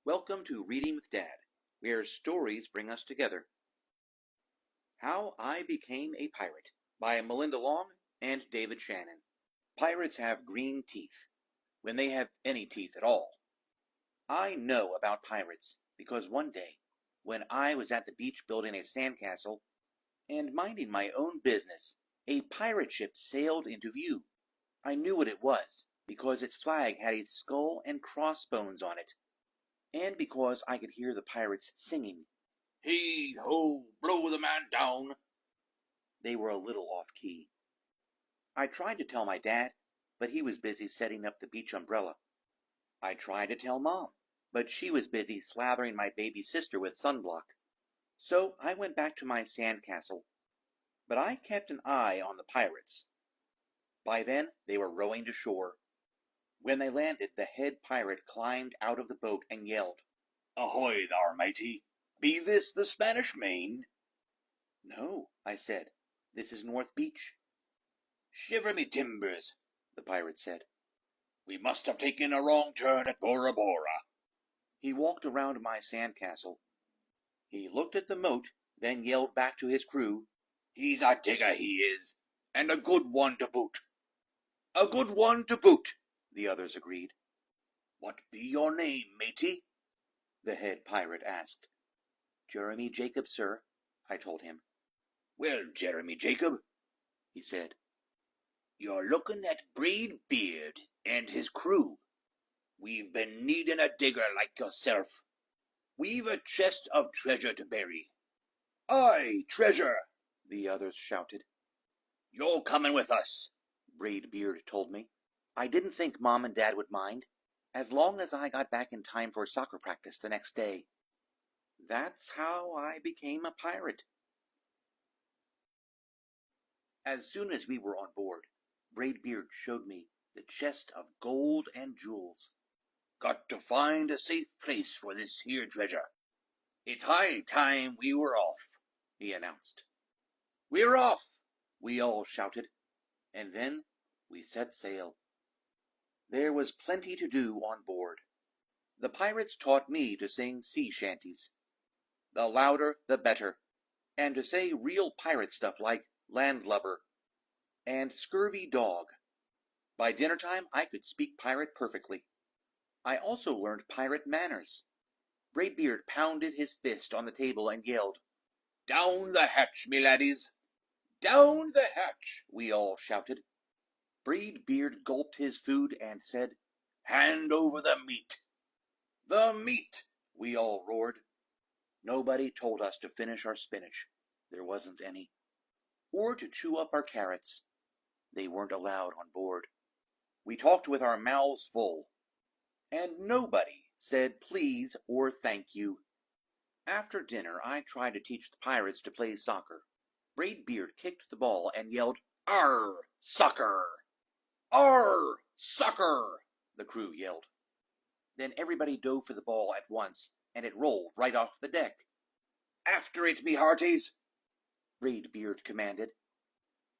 Welcome to Reading with Dad, where stories bring us together. How I Became a Pirate by Melinda Long and David Shannon. Pirates have green teeth, when they have any teeth at all. I know about pirates because one day, when I was at the beach building a sandcastle and minding my own business, a pirate ship sailed into view. I knew what it was because its flag had a skull and crossbones on it, and because I could hear the pirates singing, "Heave-ho, blow the man down." They were a little off-key. I tried to tell my dad, but he was busy setting up the beach umbrella. I tried to tell Mom, but she was busy slathering my baby sister with sunblock. So I went back to my sandcastle, but I kept an eye on the pirates. By then, they were rowing to shore. When they landed, the head pirate climbed out of the boat and yelled, "Ahoy thar, matey! Be this the Spanish Main?" "No," I said. "This is North Beach." "Shiver me timbers," the pirate said. "We must have taken a wrong turn at Bora Bora." He walked around my sandcastle. He looked at the moat, then yelled back to his crew, "He's a digger, he is, and a good one to boot." "A good one to boot," the others agreed. "What be your name, matey?" the head pirate asked. "Jeremy Jacob, sir," I told him. "Well, Jeremy Jacob," he said, "you're looking at Braid Beard and his crew. We've been needing a digger like yourself. We've a chest of treasure to bury." "Aye, treasure," the others shouted. "You're coming with us," Braid Beard told me. I didn't think Mom and Dad would mind, as long as I got back in time for soccer practice the next day. That's how I became a pirate. As soon as we were on board, Braid Beard showed me the chest of gold and jewels. "Got to find a safe place for this here treasure. It's high time we were off," he announced. "We're off!" we all shouted, and then we set sail. There was plenty to do on board. The pirates taught me to sing sea shanties. The louder, the better, and to say real pirate stuff like landlubber and scurvy dog. By dinner time, I could speak pirate perfectly. I also learned pirate manners. Braid Beard pounded his fist on the table and yelled, "Down the hatch, me laddies!" "Down the hatch!" we all shouted. Braid Beard gulped his food and said, "Hand over the meat!" "The meat!" we all roared. Nobody told us to finish our spinach. There wasn't any. Or to chew up our carrots. They weren't allowed on board. We talked with our mouths full. And nobody said please or thank you. After dinner, I tried to teach the pirates to play soccer. Braid Beard kicked the ball and yelled, "Arr, soccer! Arr, soccer!" the crew yelled. Then everybody dove for the ball at once, and it rolled right off the deck. "After it, me hearties!" Braid Beard commanded.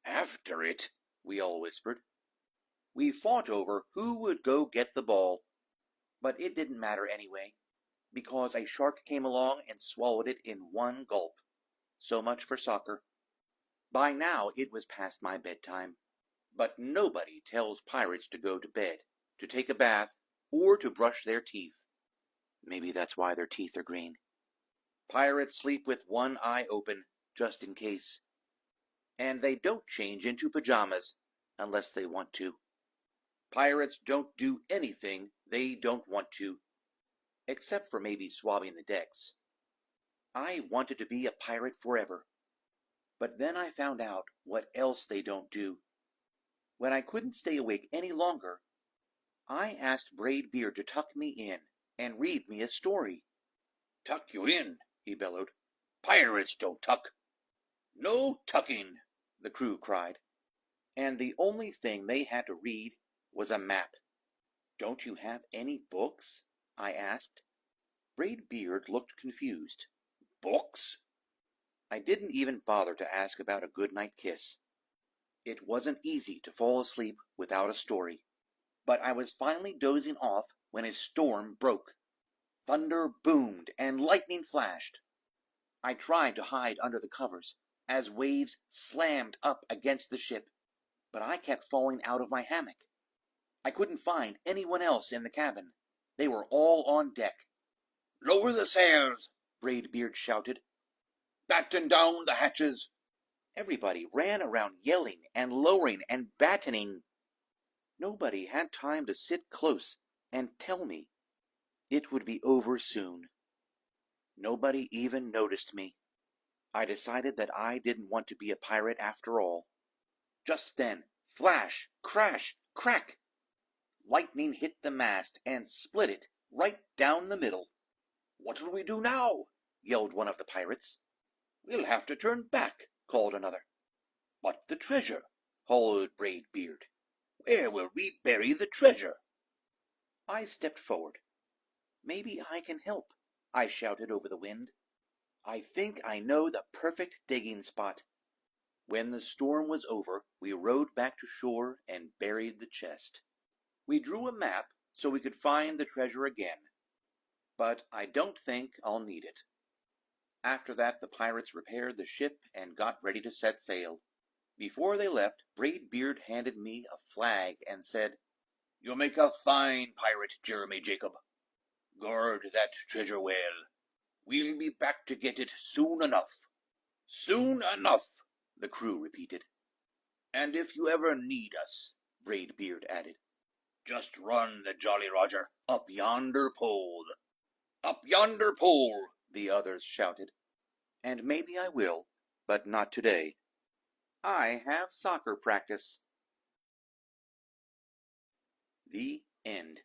"After it?" we all whispered. We fought over who would go get the ball, but it didn't matter anyway, because a shark came along and swallowed it in one gulp. So much for soccer. By now it was past my bedtime, but nobody tells pirates to go to bed, to take a bath, or to brush their teeth. Maybe that's why their teeth are green. Pirates sleep with one eye open, just in case. And they don't change into pajamas, unless they want to. Pirates don't do anything they don't want to, except for maybe swabbing the decks. I wanted to be a pirate forever, but then I found out what else they don't do. When I couldn't stay awake any longer, I asked Braid Beard to tuck me in and read me a story. "Tuck you in," he bellowed. "Pirates don't tuck." "No tucking," the crew cried. And the only thing they had to read was a map. "Don't you have any books?" I asked. Braid Beard looked confused. "Books?" I didn't even bother to ask about a good-night kiss. It wasn't easy to fall asleep without a story, but I was finally dozing off when a storm broke. Thunder boomed and lightning flashed. I tried to hide under the covers as waves slammed up against the ship, but I kept falling out of my hammock. I couldn't find anyone else in the cabin. They were all on deck. "Lower the sails!" Braid Beard shouted. "Batten down the hatches!" Everybody ran around yelling and lowering and battening. Nobody had time to sit close and tell me it would be over soon. Nobody even noticed me. I decided that I didn't want to be a pirate after all. Just then, flash, crash, crack! Lightning hit the mast and split it right down the middle. "What'll we do now?" yelled one of the pirates. "We'll have to turn back," called another. "But the treasure," howled Braid Beard. "Where will we bury the treasure?" I stepped forward. "Maybe I can help," I shouted over the wind. "I think I know the perfect digging spot." When the storm was over, we rowed back to shore and buried the chest. We drew a map so we could find the treasure again, but I don't think I'll need it. After that, the pirates repaired the ship and got ready to set sail. Before they left, Braid Beard handed me a flag and said, "You'll make a fine pirate, Jeremy Jacob. Guard that treasure well. We'll be back to get it soon enough." "Soon enough," the crew repeated. "And if you ever need us," Braid Beard added, "just run the Jolly Roger up yonder pole." "Up yonder pole," the others shouted. And maybe I will, but not today. I have soccer practice. The end.